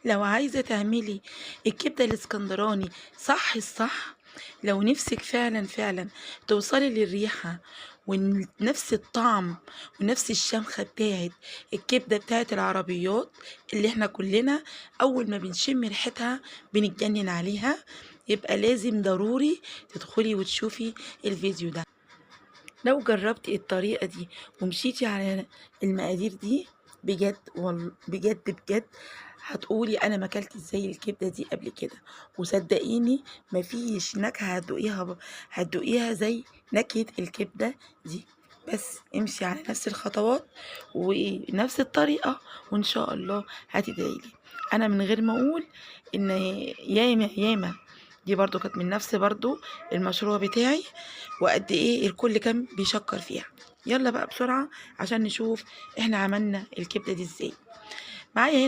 لو عايزة تعملي الكبدة الاسكندراني صح الصح، لو نفسك فعلا توصلي للريحة ونفس الطعم ونفس الشمخة بتاعت الكبدة بتاعت العربيات اللي احنا كلنا أول ما بنشم ريحتها بنتجنن عليها، يبقى لازم ضروري تدخلي وتشوفي الفيديو ده. لو جربتي الطريقة دي ومشيتي على المقادير دي بجد بجد هتقولي انا ما اكلت ازاي الكبده دي قبل كده. وصدقيني مفيش نكهه هتدوقيها زي نكهه الكبده دي. بس امشي على نفس الخطوات ونفس الطريقه وان شاء الله هتدعيلي. انا من غير ما اقول ان ياما ياما دي برضو كانت من نفس برضو المشروع بتاعي، وقد ايه الكل كان بيشكر فيها. يلا بقى بسرعة عشان نشوف احنا عملنا الكبدة دي ازاي. معايا هنا